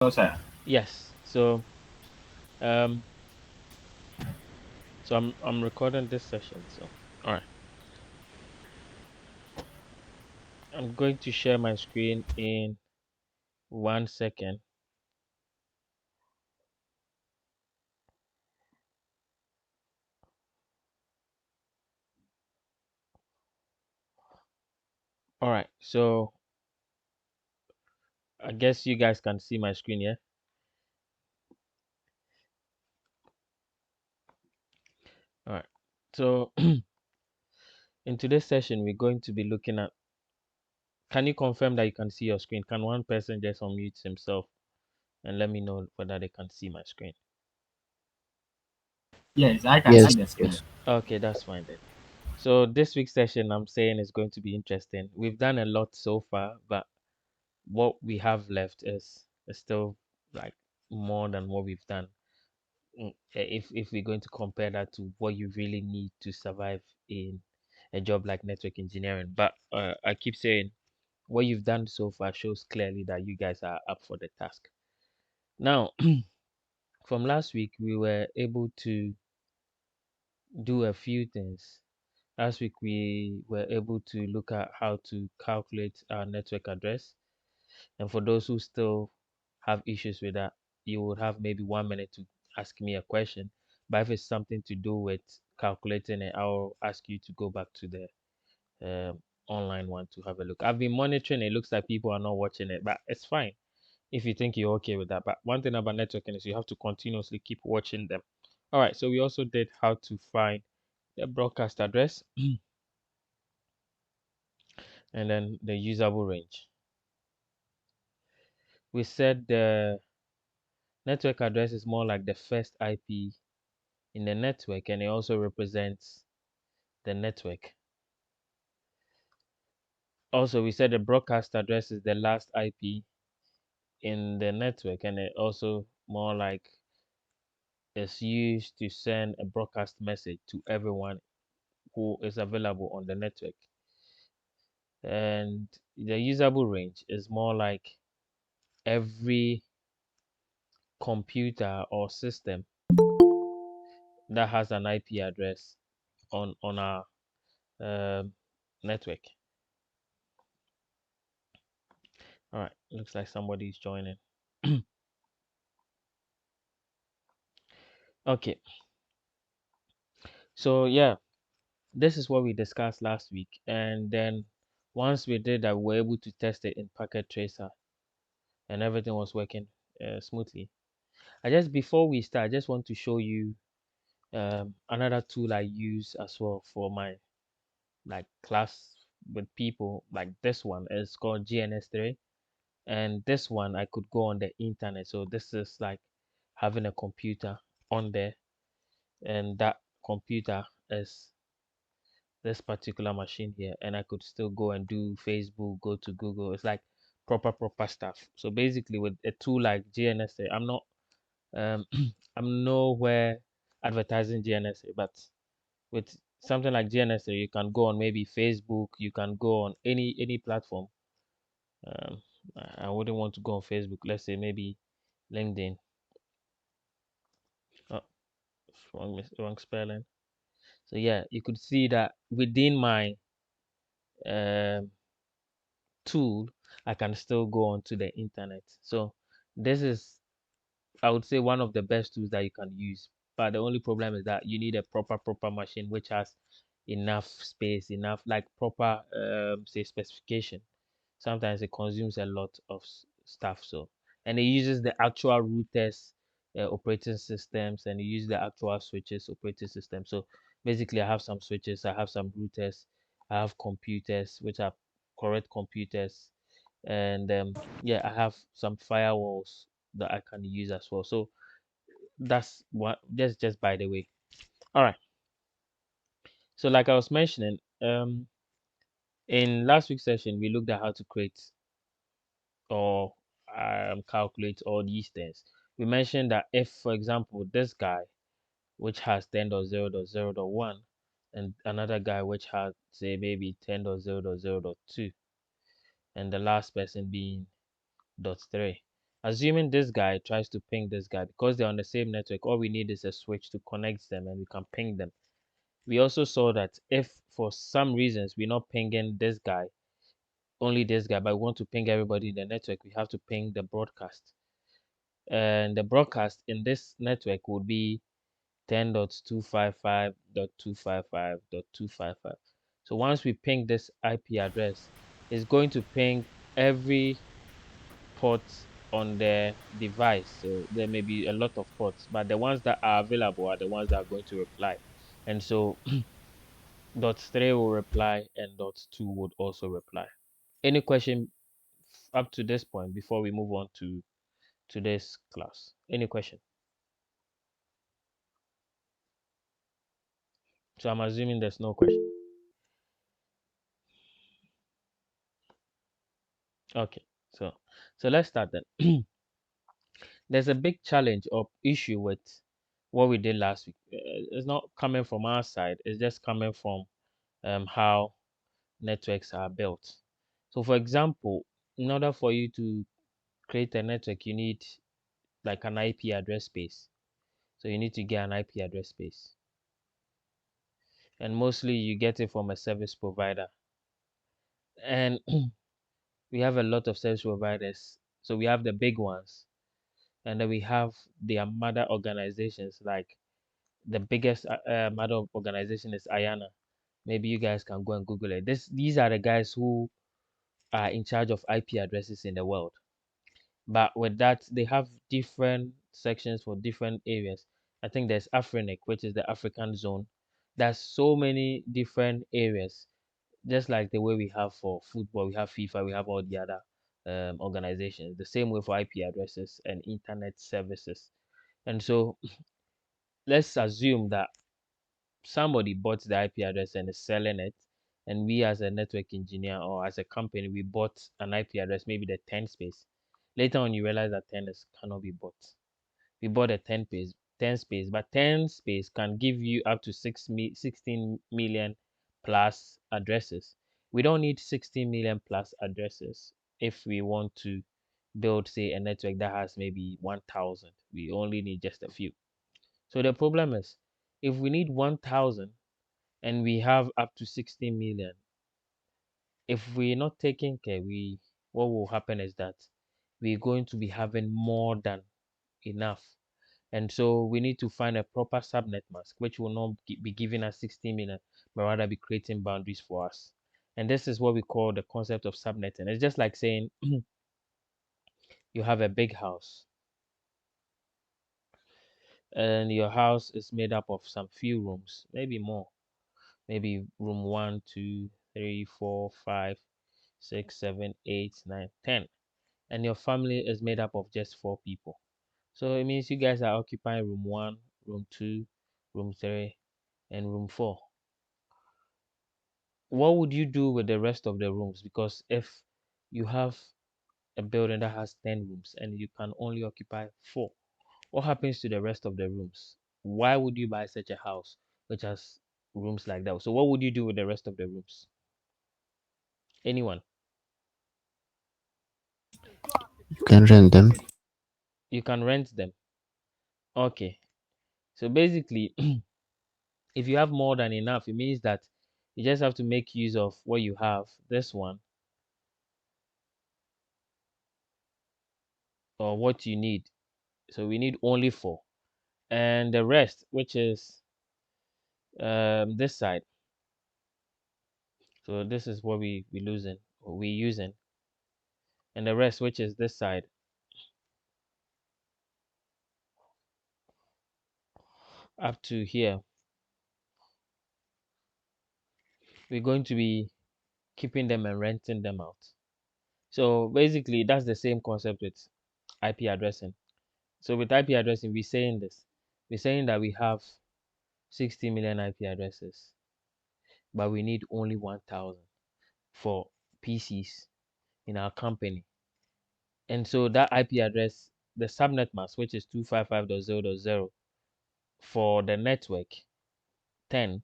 No, sir. Yes. Um I'm recording this session. So all right. I'm going to share my screen in 1 second. All right. So I guess you guys can see my screen, yeah? All right. So in today's session, we're going to be looking at, can you confirm that you can see your screen? Can one person just unmute himself and let me know whether they can see my screen? Yes, I can see Yes, the screen. yes. Okay, that's fine then. So this week's session, I'm saying, is going to be interesting. We've done a lot so far, but what we have left is still like more than what we've done. If we're going to compare that to what you really need to survive in a job like network engineering. But I keep saying what you've done so far shows clearly that you guys are up for the task. Now, from last week, we were able to do a few things. Last week, we were able to look at how to calculate our network address. And for those who still have issues with that, you would have maybe 1 minute to ask me a question. But if it's something to do with calculating it, I'll ask you to go back to the online one to have a look. I've been monitoring. It looks like people are not watching it, but it's fine if you think you're okay with that. But one thing about networking is you have to continuously keep watching them. All right. So we also did how to find the broadcast address and then the usable range. We said the network address is more like the first IP in the network, and it also represents the network. Also, we said the broadcast address is the last IP in the network, and it also more like is used to send a broadcast message to everyone who is available on the network. And the usable range is more like every computer or system that has an IP address on our network. All right, looks like somebody's joining. Okay, so yeah, this is what we discussed last week, and then once we did that, we were able to test it in Packet Tracer, and everything was working smoothly. I just before we start, I just want to show you another tool I use as well for my like class with people. Like this one is called GNS3, and this one I could go on the internet. So this is like having a computer on there, and that computer is this particular machine here, and I could still go and do Facebook, go to Google. It's like proper stuff. So basically with a tool like GNSA, I'm not I'm nowhere advertising GNSA, but with something like GNSA, you can go on maybe Facebook, you can go on any platform. um I wouldn't want to go on Facebook. Let's say maybe LinkedIn. Oh, wrong spelling. So yeah, you could see that within my um tool, I can still go onto the internet. So this is, I would say, one of the best tools that you can use. But the only problem is that you need a proper machine which has enough space, enough like proper say specification. Sometimes it consumes a lot of stuff. So, and it uses the actual routers operating systems, and it uses the actual switches operating system. So basically, I have some switches, I have some routers, I have computers which are correct computers, and yeah, I have some firewalls that I can use as well. So that's what, just by the way. All right. So like I was mentioning, in last week's session, we looked at how to create or calculate all these things. We mentioned that if, for example, this guy which has 10.0.0.1 and another guy which has say maybe 10.0.0.2 and the last person being dot 3, Assuming this guy tries to ping this guy, because they're on the same network, all we need is a switch to connect them and we can ping them. We also saw that if for some reasons we're not pinging this guy, only this guy, but we want to ping everybody in the network, we have to ping the broadcast. And the broadcast in this network would be 10.255.255.255. So once we ping this IP address, it's going to ping every ports on the device. So there may be a lot of ports, but the ones that are available are the ones that are going to reply. And so dot 3 will reply and dot 2 would also reply. Any question up to this point before we move on to today's class? Any question? So I'm assuming there's no question. Okay, so let's start then. There's a big challenge or issue with what we did last week. It's not coming from our side, it's just coming from how networks are built. So for example, in order for you to create a network, you need like an IP address space. So you need to get an IP address space. And mostly you get it from a service provider. And we have a lot of service providers. So we have the big ones. And then we have their mother organizations. Like the biggest mother organization is Ayana. Maybe you guys can go and Google it. These are the guys who are in charge of IP addresses in the world. But with that, they have different sections for different areas. I think there's Afrinic, which is the African zone. There's so many different areas, just like the way we have for football, we have FIFA, we have all the other organizations. The same way for IP addresses and internet services. And so let's assume that somebody bought the IP address and is selling it, and we as a network engineer or as a company, we bought an IP address, maybe the 10 space. Later on, you realize that 10 cannot be bought. We bought a 10 space, but 10 space can give you up to 16 million plus addresses. We don't need 16 million plus addresses if we want to build, say, a network that has maybe 1,000. We only need just a few. So the problem is, if we need 1,000 and we have up to 16 million, if we're not taking care, what will happen is that we're going to be having more than enough. And so we need to find a proper subnet mask, which will not be giving us 16 million, but rather be creating boundaries for us. And this is what we call the concept of subnetting. It's just like saying you have a big house and your house is made up of some few rooms, maybe more, maybe room 1, 2, 3, 4, 5, 6, 7, 8, 9, 10, and your family is made up of just 4 people. So it means you guys are occupying room 1, room 2, room 3, and room 4. What would you do with the rest of the rooms? Because if you have a building that has 10 rooms and you can only occupy 4, what happens to the rest of the rooms? Why would you buy such a house which has rooms like that? So what would you do with the rest of the rooms? Anyone? You can rent them. You can rent them. Okay. So basically, if you have more than enough, it means that you just have to make use of what you have. This one, or what you need. So we need only 4. And the rest, which is this side. So this is what we losing or we using, and the rest, which is this side, up to here, we're going to be keeping them and renting them out. So basically, that's the same concept with IP addressing. So with IP addressing, we're saying this. We're saying that we have 60 million IP addresses, but we need only 1,000 for PCs in our company. And so that IP address, the subnet mask, which is 255.0.0 for the network 10,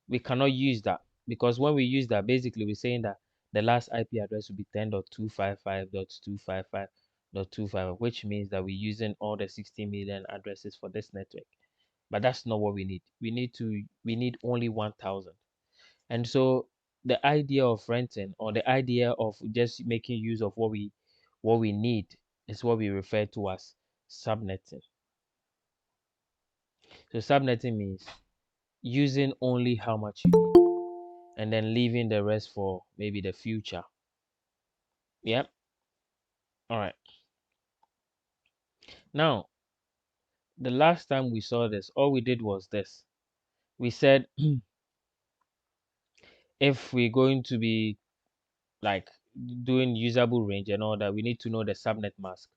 we cannot use that, because when we use that, basically we're saying that the last IP address will be 10.255.255. .25, which means that we're using all the 60 million addresses for this network. But that's not what we need. We need only 1,000. And so the idea of renting, or the idea of just making use of what we need, is what we refer to as subnetting. So subnetting means using only how much you need and then leaving the rest for maybe the future. Yep. All right. Now, the last time we saw this, all we did was this. We said if we're going to be like doing usable range and all that, we need to know the subnet mask.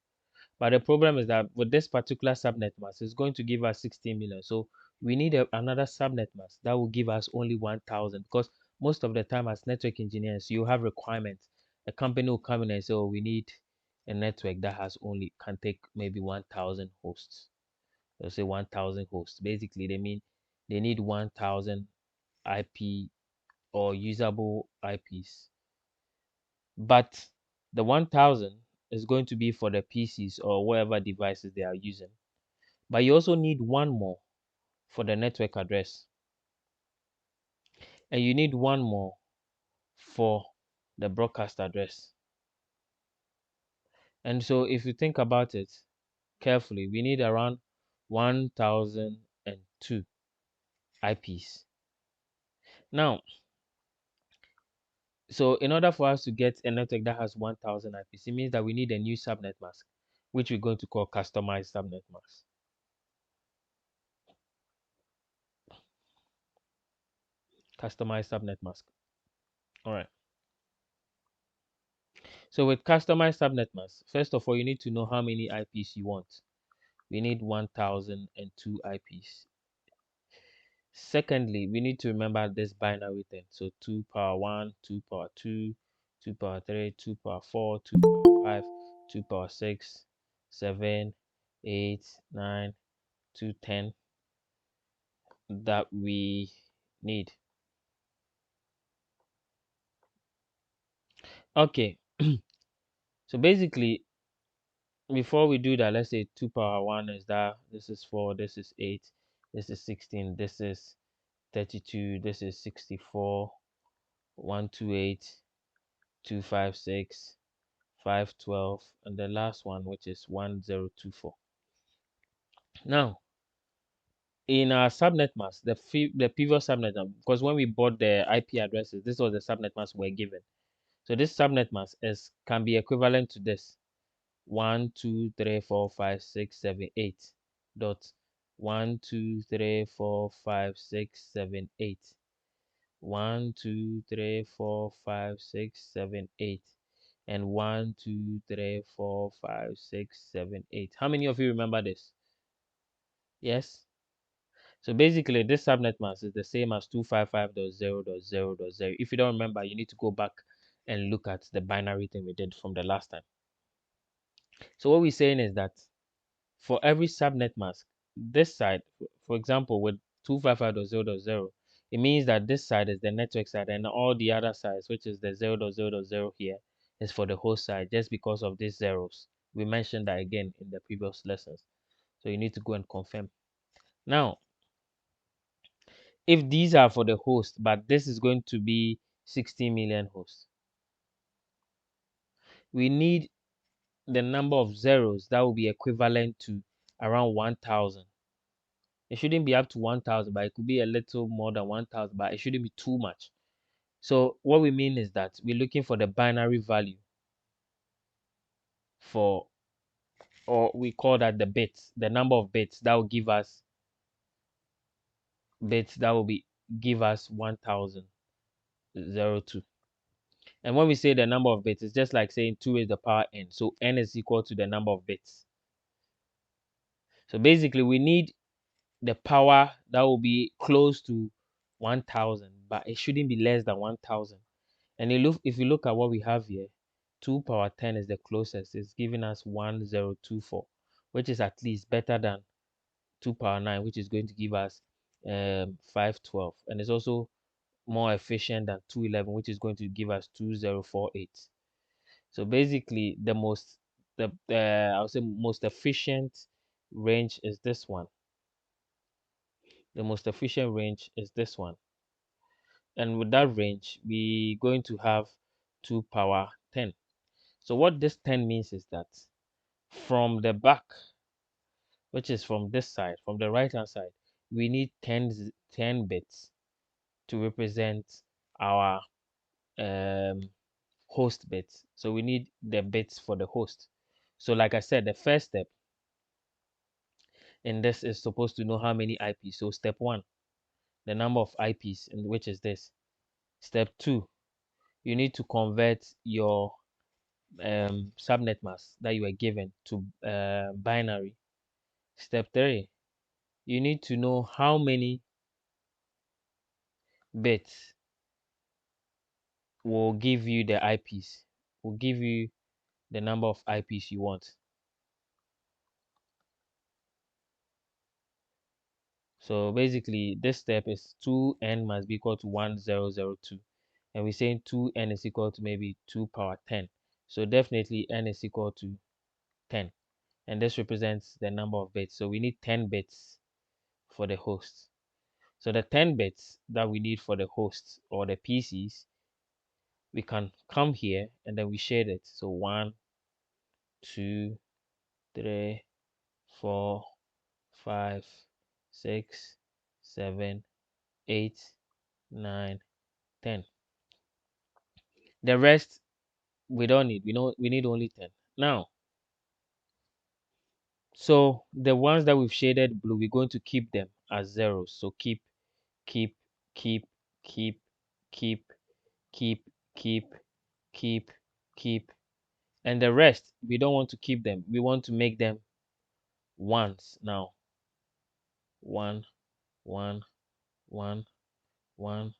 But the problem is that with this particular subnet mask, it's going to give us 16 million. So we need another subnet mask that will give us only 1,000, because most of the time as network engineers, you have requirements. A company will come in and say, oh, we need a network that can take maybe 1,000 hosts. They'll say 1,000 hosts. Basically, they mean they need 1,000 IP or usable IPs. But the 1,000 is going to be for the PCs or whatever devices they are using. But you also need one more for the network address. And you need one more for the broadcast address. And so if you think about it carefully, we need around 1,002 IPs. Now, so in order for us to get a network that has 1,000 IPs, it means that we need a new subnet mask, which we're going to call customized subnet mask. Customized subnet mask. All right. So with customized subnet mask, first of all, you need to know how many IPs you want. We need 1,002 IPs. Secondly, we need to remember this binary thing. So 2 power 1, 2 power 2, 2 power 3, 2 power 4, 2 power 5, 2 power 6, 7, 8, 9, 2, 10 that we need. Okay, so basically, before we do that, let's say 2 power 1 is that, this is 4, this is 8, this is 16, this is 32, this is 64, 128, 256, 512, and the last one, which is 1024. Now, in our subnet mask, the previous subnet, because when we bought the IP addresses, this was the subnet mask we're given. So this subnet mask can be equivalent to this: 1, 2, 3, 4, 5, 6, 7, 8. Dot 1, 2, 3, 4, 5, 6, 7, 8. 1, 2, 3, 4, 5, 6, 7, 8. And 1, 2, 3, 4, 5, 6, 7, 8. How many of you remember this? Yes? So basically, this subnet mask is the same as 255.0.0.0. If you don't remember, you need to go back and look at the binary thing we did from the last time. So what we're saying is that for every subnet mask, this side, for example, with 255.0.0, it means that this side is the network side, and all the other sides, which is the 0.0.0 here, is for the host side, just because of these zeros. We mentioned that again in the previous lessons. So you need to go and confirm. Now, if these are for the host, but this is going to be 60 million hosts, we need the number of zeros that will be equivalent to around 1,000. It shouldn't be up to 1,000, but it could be a little more than 1,000, but it shouldn't be too much. So what we mean is that we're looking for the binary value for, or we call that the bits, the number of bits that will give us bits that will give us 1,002. And when we say the number of bits, it's just like saying 2 is the power n. So n is equal to the number of bits. So basically, we need the power that will be close to 1,000, but it shouldn't be less than 1,000. And if you look at what we have here, 2 power 10 is the closest. It's giving us 1024, which is at least better than 2 power 9, which is going to give us 512. And it's also more efficient than 211, which is going to give us 2048. So basically, I would say most efficient range is this one. The most efficient range is this one. And with that range, we're going to have 2 power 10. So what this 10 means is that from the back, which is from this side, from the right hand side, we need 10 bits to represent our host bits. So we need the bits for the host. So like I said, the first step in this is supposed to know how many IPs. So step 1, the number of IPs, and which is this. Step 2, you need to convert your subnet mask that you were given to binary. Step 3, you need to know how many bits will give you the IPs, will give you the number of IPs you want. So basically, this step is 2n must be equal to 1002. And we're saying 2n is equal to maybe 2 power 10. So definitely n is equal to 10. And this represents the number of bits. So we need 10 bits for the host. So the 10 bits that we need for the hosts or the PCs, we can come here and then we shade it. So 1, 2, 3, 4, 5, 6, 7, 8, 9, 10. The rest we don't need. We need only 10. Now, so the ones that we've shaded blue, we're going to keep them as zeros. So keep, keep, keep, keep, keep, keep, keep, keep, keep. And the rest, we don't want to keep them. We want to make them ones now. 1, 1, 1, 1.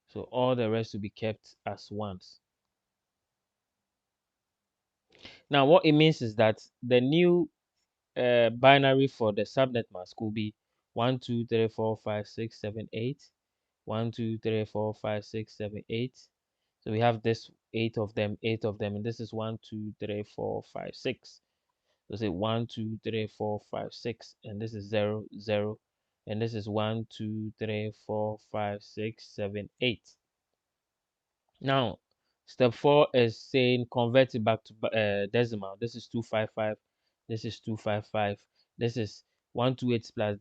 So all the rest will be kept as ones. Now, what it means is that the new binary for the subnet mask will be 1, 2, 3, 4, 5, 6, 7, 8. 1, 2, 3, 4, 5, 6, 7, 8. So we have this 8 of them, and this is 1, 2, 3, 4, 5, 6. So say 1, 2, 3, 4, 5, 6, and this is 0, 0, and this is 1, 2, 3, 4, 5, 6, 7, 8. Now, step 4 is saying convert it back to decimal. This is 255. This is 255. This is 128 plus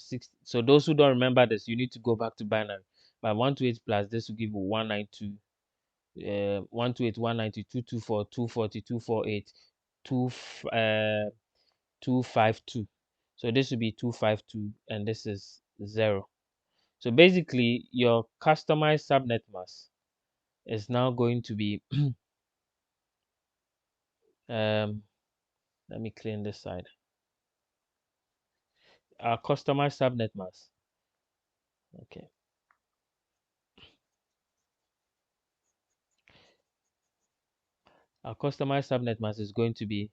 6. So those who don't remember this, you need to go back to binary. But 128 plus this will give you 192. 128, 192, 224, 240, 248, 252. So this will be 252, and this is 0. So basically, your customized subnet mask is now going to be let me clean this side. Our customized subnet mask. Okay. Our customized subnet mask is going to be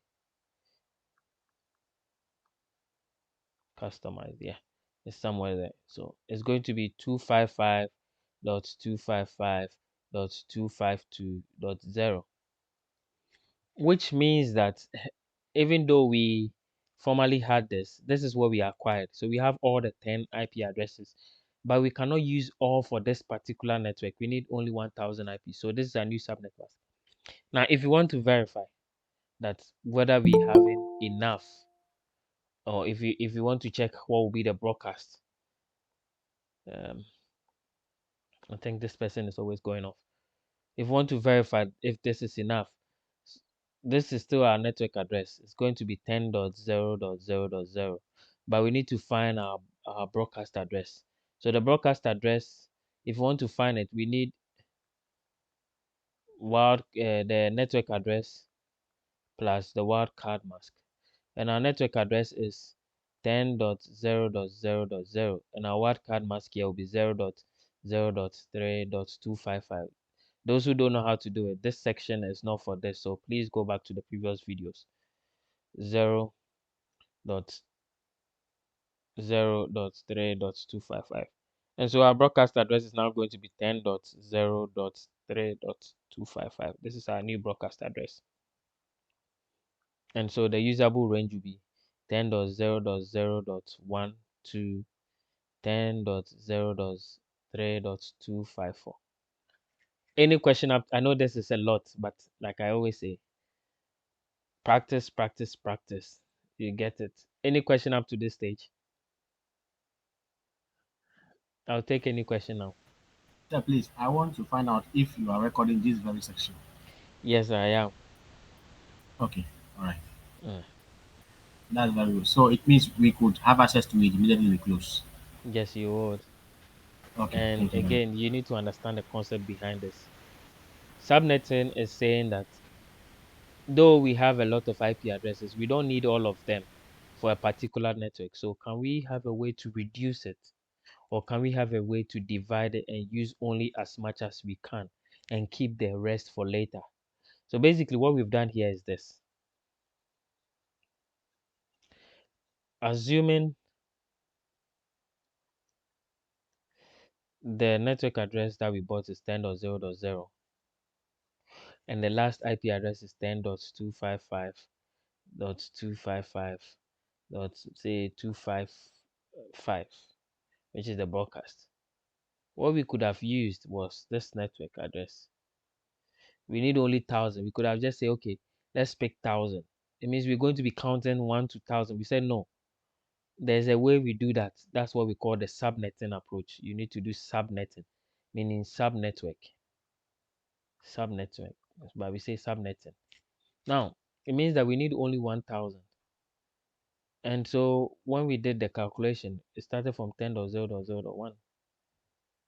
customized. Yeah, it's somewhere there. So it's going to be 255.255.252.0, which means that even though we formerly had this is what we acquired. So we have all the 10 IP addresses, but we cannot use all for this particular network. We need only 1000 IP. So this is a new subnet mask. Now, if you want to verify that whether we having enough, or if you want to check what will be the broadcast, um, I think this person is always going off. If you want to verify if this is enough, this is still our network address. It's going to be 10.0.0.0, but we need to find our broadcast address. So the broadcast address, if you want to find it, we need the network address plus the wildcard mask. And our network address is 10.0.0.0, and our wildcard mask here will be 0.0.3.255. Those who don't know how to do it, this section is not for this, so please go back to the previous videos. 0.0.3.255. And so our broadcast address is now going to be 10.0.3.255. This is our new broadcast address. And so the usable range will be 10.0.0.1 to 10.0.3.254. Any question up? I know this is a lot, but like I always say, practice, practice, practice. You get it. Any question up to this stage? I'll take any question now. Yeah, please. I want to find out if you are recording this very section. Yes, I am. Okay. All right. Mm. That's very good. So it means we could have access to it immediately we close. Yes, you would. Okay. And Thank you very much. again, you need to understand the concept behind this. Subnetting is saying that though we have a lot of IP addresses, we don't need all of them for a particular network. So can we have a way to reduce it? Or can we have a way to divide it and use only as much as we can and keep the rest for later? So basically what we've done here is this. Assuming the network address that we bought is 10.0.0 and the last IP address is 10.255.255 dot say 255, which is the broadcast. What we could have used was this network address. We need only 1,000. We could have just say, okay, let's pick 1,000. It means we're going to be counting 1 to 1,000. We said no. There's a way we do that. That's what we call the subnetting approach. You need to do subnetting, meaning subnetwork. Subnetwork. But we say subnetting. Now, it means that we need only 1,000. And so when we did the calculation, it started from 10.0.0.1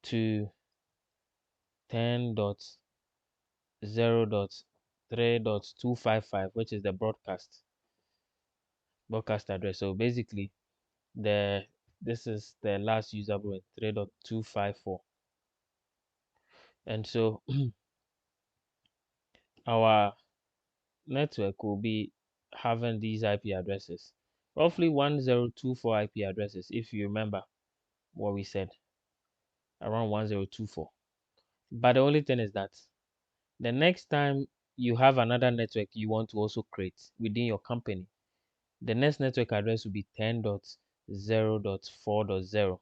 to 10.0.3.255, which is the broadcast address. So basically, the this is the last usable in 3.254. And so our network will be having these IP addresses, roughly 1024 IP addresses, if you remember what we said, around 1024. But the only thing is that the next time you have another network you want to also create within your company, the next network address will be 10.0.4.0.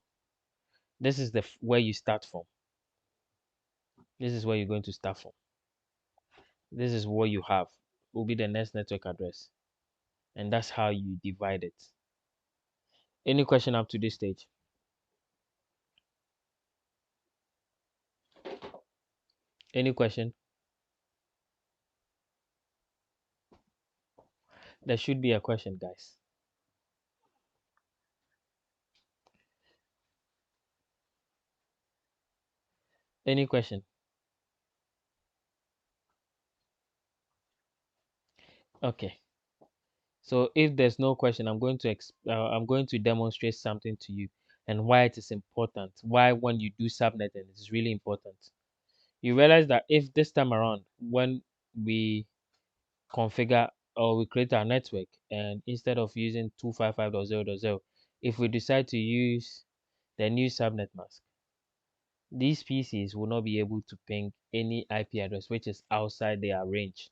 This is where you start from. This is where you're going to start from. This is what you have. Will be the next network address. And that's how you divide it. Any question up to this stage? Any question? There should be a question, guys. Any question? Okay. So if there's no question, I'm going to demonstrate something to you and why it is important. Why when you do subnetting, it's really important. You realize that if this time around, when we configure or we create our network, and instead of using 255.0.0, if we decide to use the new subnet mask, these PCs will not be able to ping any IP address which is outside their range,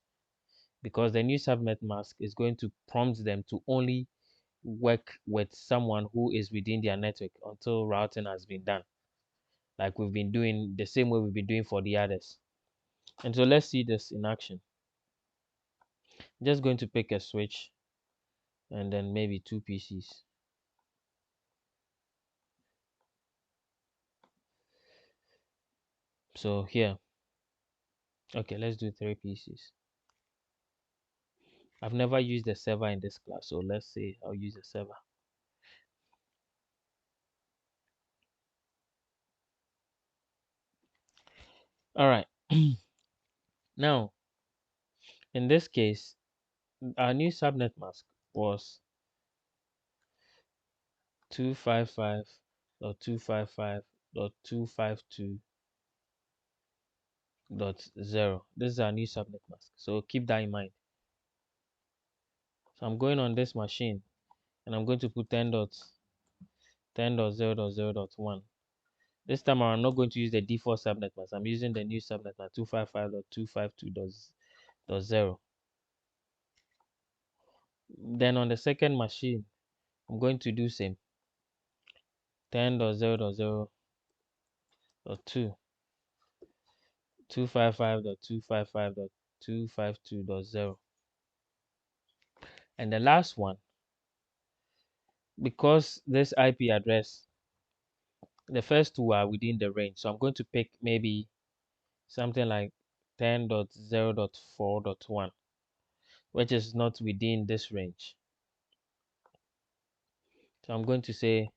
because the new subnet mask is going to prompt them to only work with someone who is within their network until routing has been done, like we've been doing the same way we've been doing for the others. And so let's see this in action. Just going to pick a switch and then maybe two PCs. So here, okay, let's do three PCs. I've never used a server in this class, so let's say I'll use a server. All right. Now, in this case, our new subnet mask was 255.255.252.0. This is our new subnet mask, so keep that in mind. So I'm going on this machine and I'm going to put 10.0.0.1. This time around, I'm not going to use the default subnet mask. I'm using the new subnet mask 255.252.0. Then on the second machine, I'm going to do same 10.0.0.2 255.255.252.0. And the last one, because this IP address, the first two are within the range, so I'm going to pick maybe something like 10.0.4.1, which is not within this range. So I'm going to say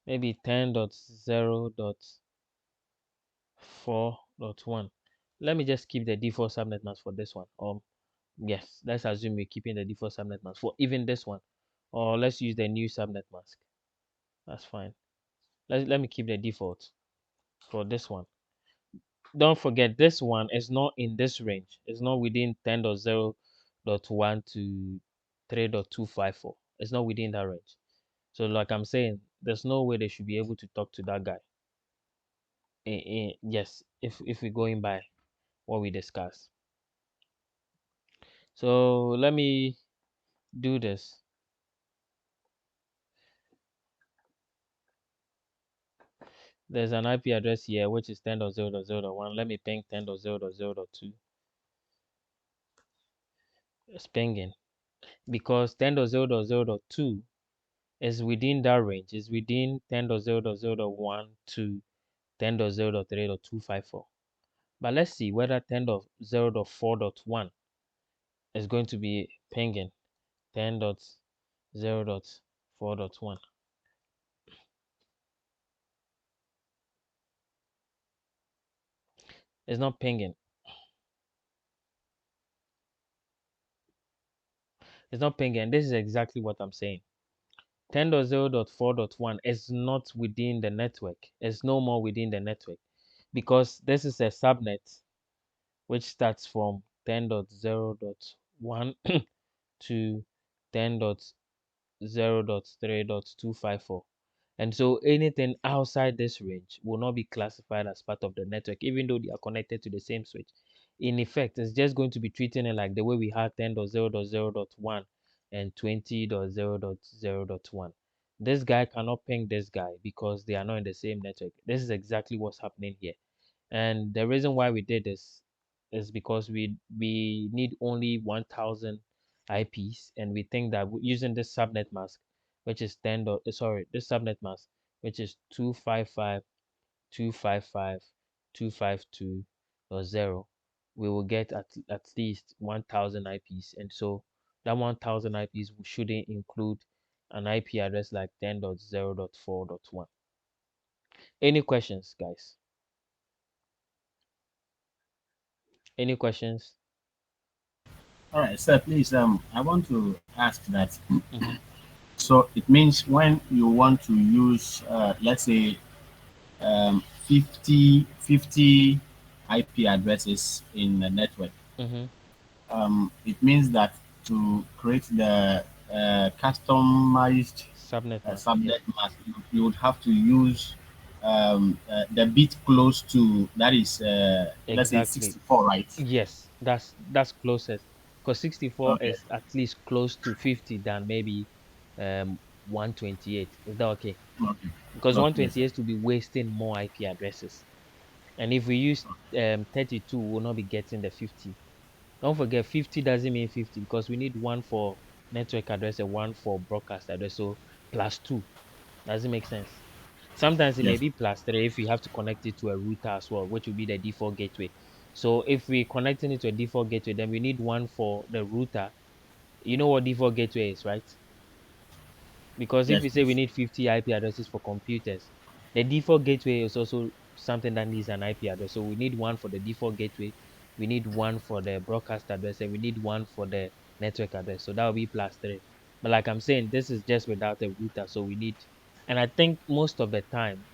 maybe 10.0.4.1. Let me just keep the default subnet mask for this one. Yes, let's assume we're keeping the default subnet mask for even this one. Or let's use the new subnet mask. That's fine. Let me keep the default for this one. Don't forget, this one is not in this range. It's not within 10.0.1 to 3.254. It's not within that range. So like I'm saying, there's no way they should be able to talk to that guy. Yes, if we're going by what we discussed. So let me do this. There's an IP address here which is 10.0.0.1. Let me ping 10.0.0.2. It's pinging because 10.0.0.2 is within that range. It's within 10.0.0.1 to 10.0.3.254. But let's see whether 10.0.4.1 is going to be pinging 10.0.4.1. It's not pinging. It's not pinging. This is exactly what I'm saying. 10.0.4.1 is not within the network. It's no more within the network because this is a subnet which starts from 10.0.1 to 10.0.3.254. And so anything outside this range will not be classified as part of the network, even though they are connected to the same switch. In effect, it's just going to be treating it like the way we had 10.0.0.1 and 20.0.0.1. This guy cannot ping this guy because they are not in the same network. This is exactly what's happening here. And the reason why we did this is because we need only 1,000 IPs, and we think that using this subnet mask, which is this subnet mask, which is 255.255.252.0, we will get at least 1,000 IPs, and so that 1,000 IPs shouldn't include an IP address like 10.0.4.1. Any questions, guys? Any questions? All right, sir. Please, I want to ask that. Mm-hmm. So it means when you want to use, let's say, 50 IP addresses in the network, Mm-hmm. it means that to create the customized Subnet mask, subnet yes. mask, you would have to use the bit close to that is, let's say, Exactly. 64, right? Yes, that's closest. Because 64 Okay. is at least close to 50 than maybe 128. Is that okay? Okay. Because Okay. Yes, sir. 128 to be wasting more IP addresses. And if we use 32, we'll not be getting the 50. Don't forget 50 doesn't mean 50 because we need one for network address and one for broadcast address. So plus two. Does it make sense? Sometimes it may Yes. be plus three if you have to connect it to a router as well, which will be the default gateway. So if we're connecting it to a default gateway, then we need one for the router. You know what default gateway is, right? Because if Yes, we say we please. need 50 IP addresses for computers, the default gateway is also something that needs an IP address. So we need one for the default gateway, we need one for the broadcast address, and we need one for the network address. So that will be plus three. But like I'm saying, this is just without a router. So we need, and I think most of the time,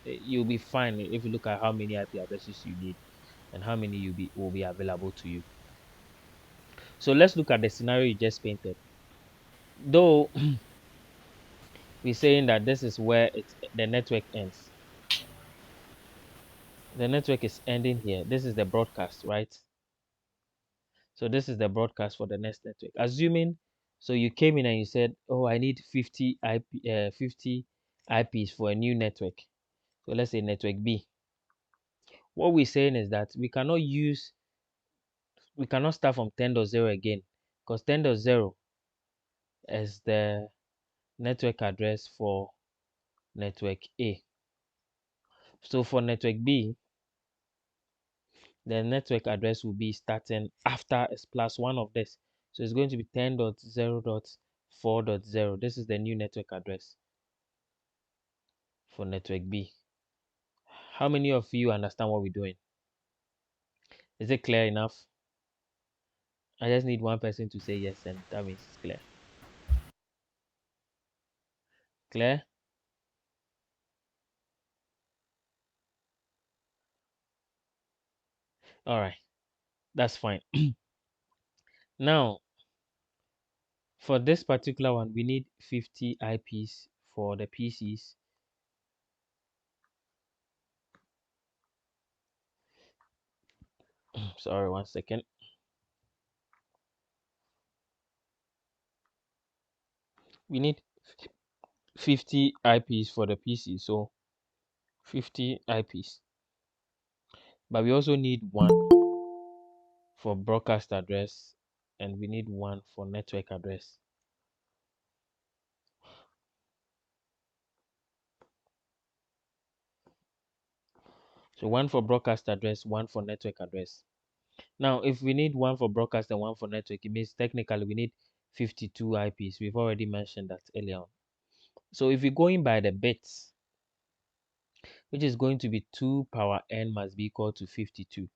you'll be fine if you look at how many IP addresses you need and how many will be available to you. So let's look at the scenario you just painted. Though we're saying that this is where the network ends. The network is ending here. This is the broadcast, right? So this is the broadcast for the next network. Assuming So you came in and you said, oh, I need 50 IPs for a new network. So let's say network B. What we're saying is that we cannot start from 10.0 again, because 10.0 is the network address for network A. So for network B, the network address will be starting after S plus one of this. So it's going to be 10.0.4.0. This is the new network address for network B. How many of you understand what we're doing? Is it clear enough? I just need one person to say yes, and that means it's clear. Clear? All right, that's fine. Now, for this particular one, we need 50 IPs for the PCs. Sorry, one second. We need 50 IPs for the PC, so 50 IPs. But we also need one for broadcast address, and we need one for network address. So one for broadcast address, one for network address. Now, if we need one for broadcast and one for network, it means technically we need 52 IPs. We've already mentioned that earlier on. So if we're going by the bits, which is going to be 2 power n must be equal to 52.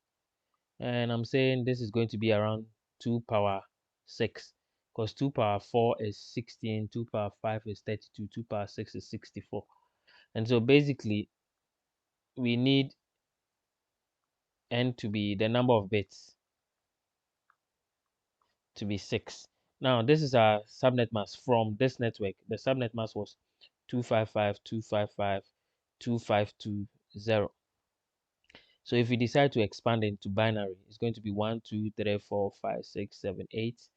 And I'm saying this is going to be around 2 power 6, because 2 power 4 is 16, 2 power 5 is 32, 2 power 6 is 64. And so basically, we need n to be the number of bits to be 6. Now, this is our subnet mask from this network. The subnet mask was 255.255.255.250. So if we decide to expand into binary, it's going to be 1, 2, 3, 4, 5, 6, 7, 8.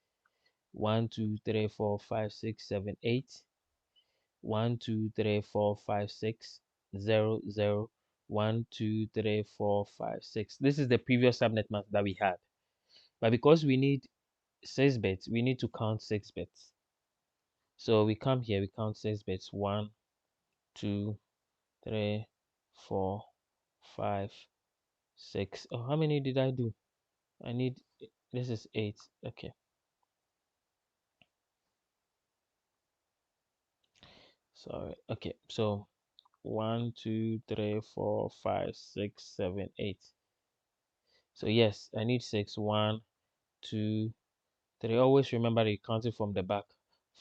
1, 2, 3, 4, 5, 6, 7, 8. 1, 2, 3, 4, 5, 6, 0, 0. 1, 2, 3, 4, 5, 6. This is the previous subnet mask that we had. But because we need 6 bits, we need to count 6 bits. So we come here, we count 6 bits. 1, 2, 3, 4, 5, 6. Oh, how many did I do? I need, this is 8. Okay. Sorry. Okay. So 1, 2, 3, 4, 5, 6, 7, 8. So yes, I need 6. 1, 2, 3. Always remember to count it from the back.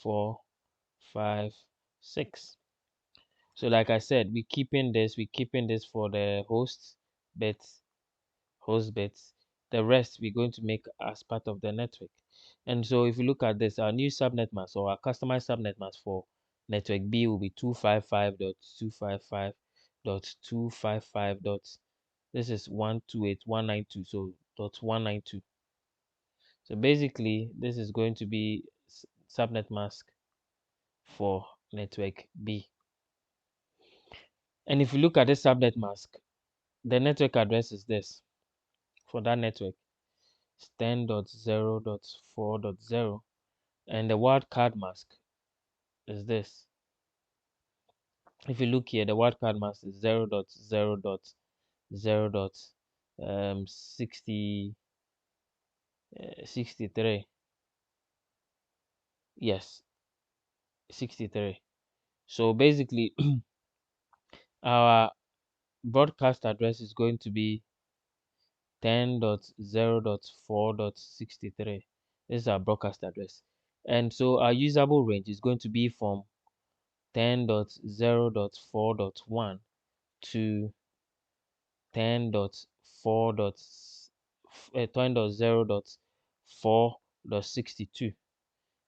4, 5, 6. So like I said, we're keeping this for the host bits. The rest we're going to make as part of the network. And so if you look at this, our new subnet mask or our customized subnet mask for network B will be 255.255.255. This is 128.192, so .192. So basically, this is going to be subnet mask for network B. And if you look at this subnet mask, the network address is this for that network. 10.0.4.0, and the wildcard mask is this. If you look here, the wildcard mask is 0.0.0.63. Yes, 63. So basically, our broadcast address is going to be 10.0.4.63. This is our broadcast address. And so our usable range is going to be from 10.0.4.1 to 10.0.4.62.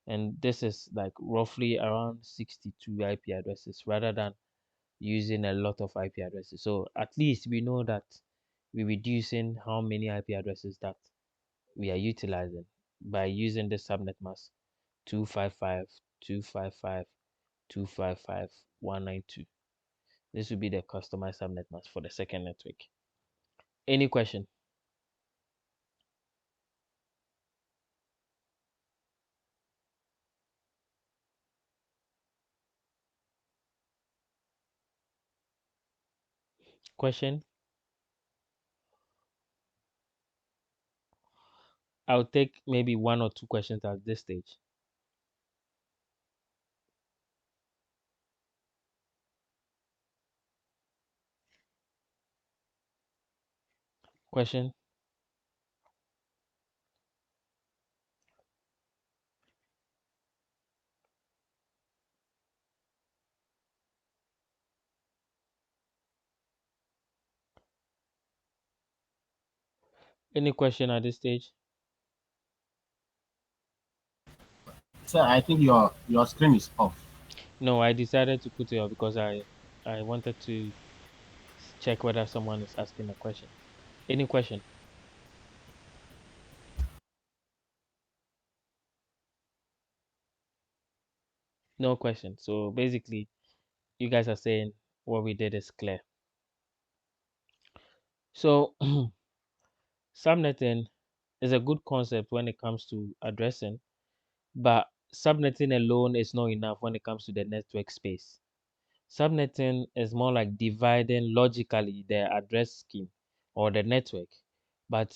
And this is like roughly around 62 IP addresses rather than using a lot of IP addresses. So at least we know that we're reducing how many IP addresses that we are utilizing by using the subnet mask 255, 255, 255, 192. This will be the customized subnet mask for the second network. Any question? Question? I'll take maybe 1 or 2 questions at this stage. Question? Any question at this stage? Sir, I think your screen is off. No, I decided to put it up because I wanted to check whether someone is asking a question. Any question? No question. So basically, you guys are saying what we did is clear. So subnetting is a good concept when it comes to addressing, but subnetting alone is not enough when it comes to the network space. Subnetting is more like dividing logically the address scheme or the network, but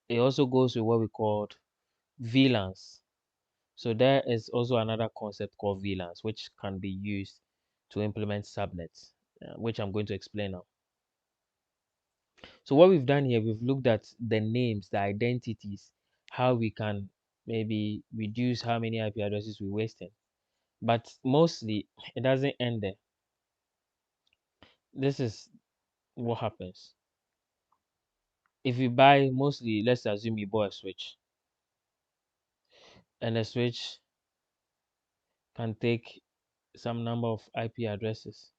it also goes with what we call VLANs. So there is also another concept called VLANs, which can be used to implement subnets, which I'm going to explain now. So what we've done here, we've looked at the names, the identities, how we can maybe reduce how many IP addresses we're wasting. But mostly, it doesn't end there. This is what happens. If you buy, mostly, let's assume you bought a switch, and a switch can take some number of IP addresses.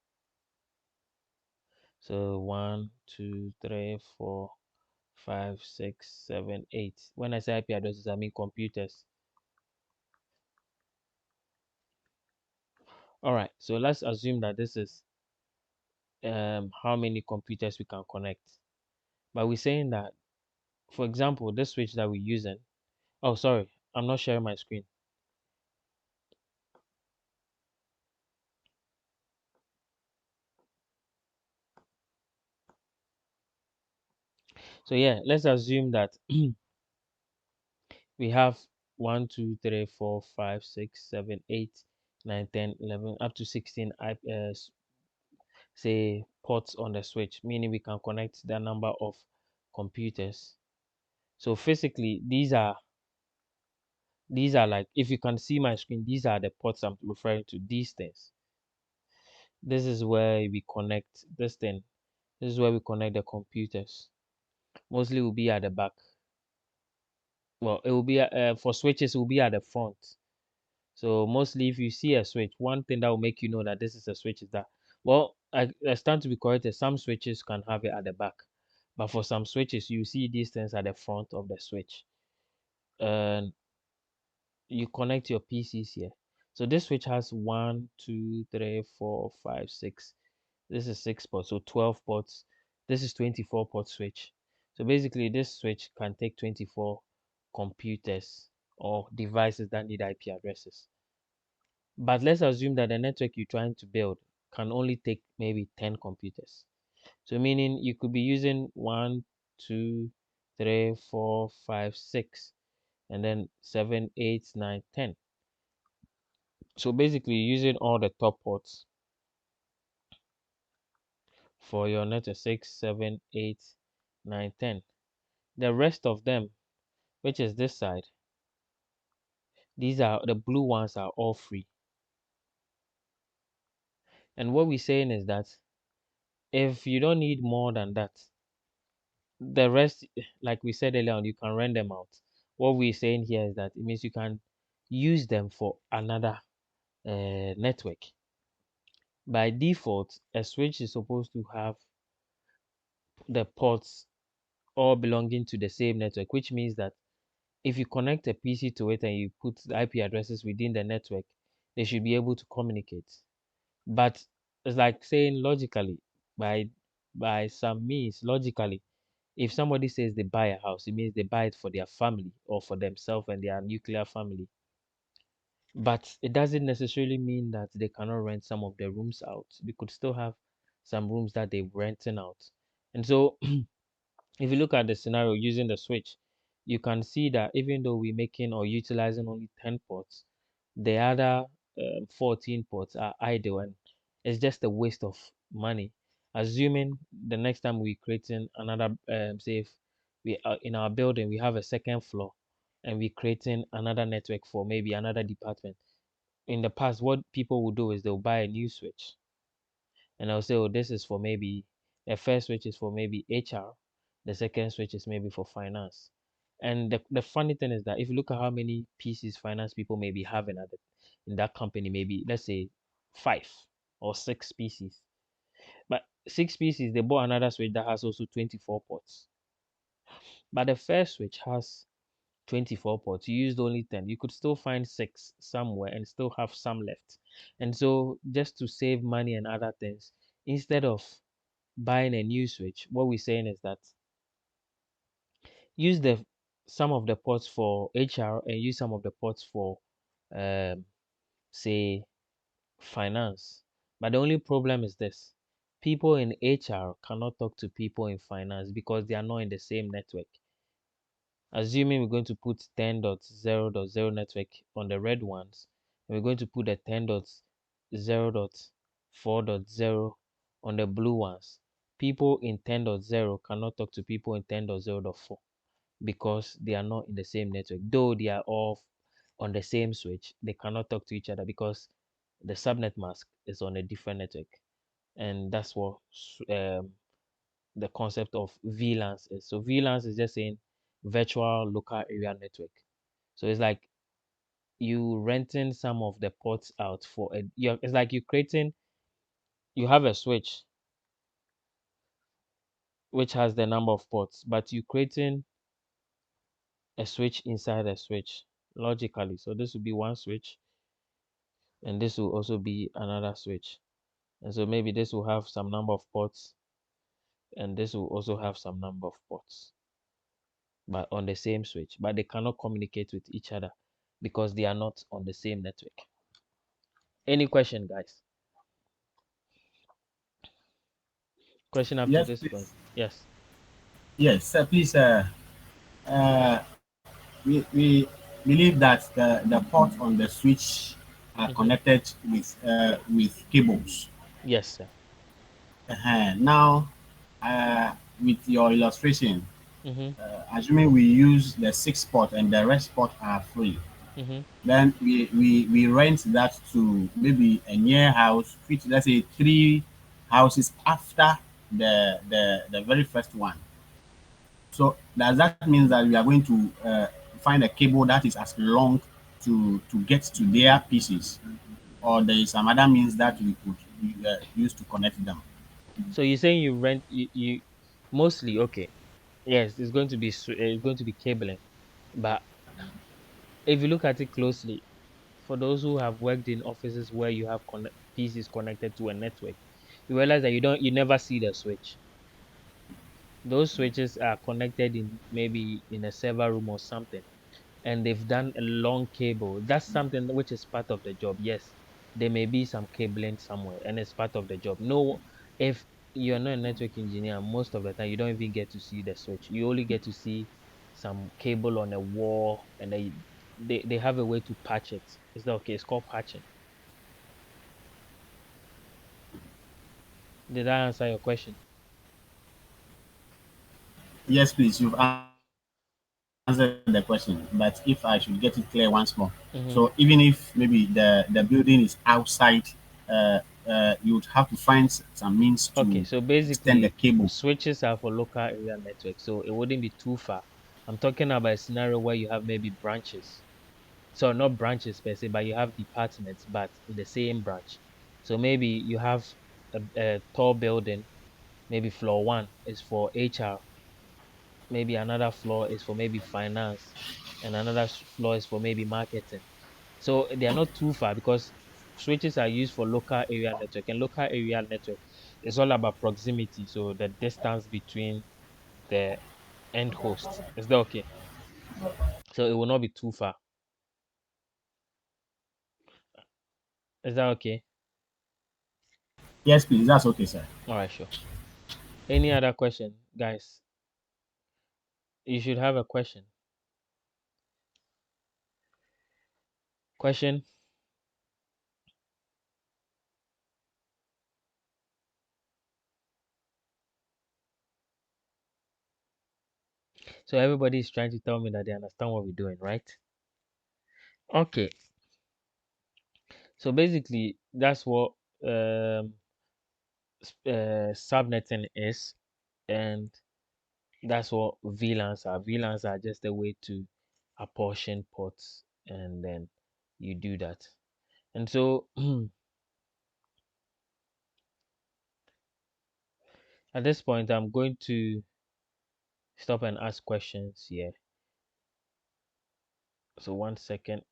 So 1, 2, 3, 4, 5, 6, 7, 8. When I say IP addresses, I mean computers. All right, so let's assume that this is how many computers we can connect. But we're saying that, for example, this switch that we're using. Oh, sorry, I'm not sharing my screen. So yeah, let's assume that we have 1, 2, 3, 4, 5, 6, 7, 8, 9, 10, 11, up to 16 say ports on the switch, meaning we can connect the number of computers. So physically, these are like, if you can see my screen, these are the ports I'm referring to, these things. This is where we connect this thing. This is where we connect the computers. Mostly will be at the back. Well, it will be for switches, it will be at the front. So mostly, if you see a switch, one thing that will make you know that this is a switch is that, well, I stand to be corrected. Some switches can have it at the back, but for some switches, you see these things at the front of the switch, and you connect your PCs here. So this switch has 1, 2, 3, 4, 5, 6. This is 6 ports, so 12 ports. This is 24 port switch. So basically, this switch can take 24 computers or devices that need IP addresses. But let's assume that the network you're trying to build can only take maybe 10 computers. So meaning you could be using 1, 2, 3, 4, 5, 6, and then 7, 8, 9, 10. So basically using all the top ports for your network 6, 7, 8, 9, 10. The rest of them, which is this side, these are the blue ones, are all free. And what we're saying is that if you don't need more than that, the rest, like we said earlier on, you can rent them out. What we're saying here is that it means you can use them for another network. By default, a switch is supposed to have the ports all belonging to the same network, which means that if you connect a PC to it and you put the IP addresses within the network, they should be able to communicate. But it's like saying logically, by some means, logically, if somebody says they buy a house, it means they buy it for their family or for themselves and their nuclear family. But it doesn't necessarily mean that they cannot rent some of the rooms out. They could still have some rooms that they're renting out. And so if you look at the scenario using the switch, you can see that even though we're making or utilizing only 10 ports, the other 14 ports are idle, and it's just a waste of money. Assuming the next time we're creating another, say if we are in our building, we have a second floor and we're creating another network for maybe another department. In the past, what people will do is they'll buy a new switch and I'll say, oh, this is for maybe the first switch is for maybe HR, the second switch is maybe for finance. And the funny thing is that if you look at how many pieces finance people may be having at in that company, maybe let's say 5 or 6 pieces. But 6 pieces, they bought another switch that has also 24 ports. But the first switch has 24 ports. You used only 10. You could still find 6 somewhere and still have some left. And so just to save money and other things, instead of buying a new switch, what we're saying is that use the some of the ports for HR and use some of the ports for um, say finance. But the only problem is this: people in HR cannot talk to people in finance because they are not in the same network. Assuming we're going to put 10.0.0 network on the red ones, and we're going to put the 10.0.4.0 on the blue ones, people in 10.0 cannot talk to people in 10.0.4 because they are not in the same network. Though they are all on the same switch, they cannot talk to each other because the subnet mask is on a different network. And that's what the concept of VLANs is. So VLANs is just saying virtual local area network. So it's like you renting some of the ports out for a, it's like you creating, you have a switch which has the number of ports, but you creating a switch inside a switch logically. So this will be one switch and this will also be another switch. And so maybe this will have some number of ports and this will also have some number of ports, but on the same switch, but they cannot communicate with each other because they are not on the same network. Any question, guys? Question up to Yes, this point? please. Yes. Yes, sir, please. Uh, we believe that the port on the switch are Mm-hmm. connected with cables. Yes, sir. Now, with your illustration, Mm-hmm. assuming we use the 6 port and the rest port are free, Mm-hmm. then we rent that to maybe a near house, which let's say 3 houses after the very first one. So does that mean that we are going to find a cable that is as long to get to their pieces, or there is some other means that we could use to connect them? So you're saying you rent you mostly okay? Yes, it's going to be it's going to be cabling, but if you look at it closely, for those who have worked in offices where you have PCs connected to a network, you realize that you never see the switch. Those switches are connected in maybe in a server room or something, and they've done a long cable. That's something which is part of the job. Yes, there may be some cabling somewhere, and it's part of the job. No, if you're not a network engineer, most of the time you don't even get to see the switch. You only get to see some cable on a wall, and they have a way to patch it. Is that okay? It's called patching. Did I answer your question? Yes, please. You've answered the question, but if I should get it clear once more, so even if maybe Mm-hmm. the building is outside, you would have to find some means to Okay, so extend the basically, cable. switches are for local area network, so it wouldn't be too far. I'm talking about a scenario where you have maybe branches. So not branches per se, but you have departments, but in the same branch. So maybe you have a tall building, maybe floor 1 is for HR, maybe another floor is for maybe finance, and another floor is for maybe marketing. So they are not too far because switches are used for local area network, and local area network is all about proximity. So the distance between the end hosts. Is that okay? So it will not be too far. Is that okay? Yes, please. That's okay, sir. All right, sure. Any other question, guys? You should have a question. Question? So everybody is trying to tell me that they understand what we're doing, right? Okay. So basically, that's what subnetting is, and that's what VLANs are. VLANs are just a way to apportion ports, and then you do that. And so at this point, I'm going to stop and ask questions here. So 1 second.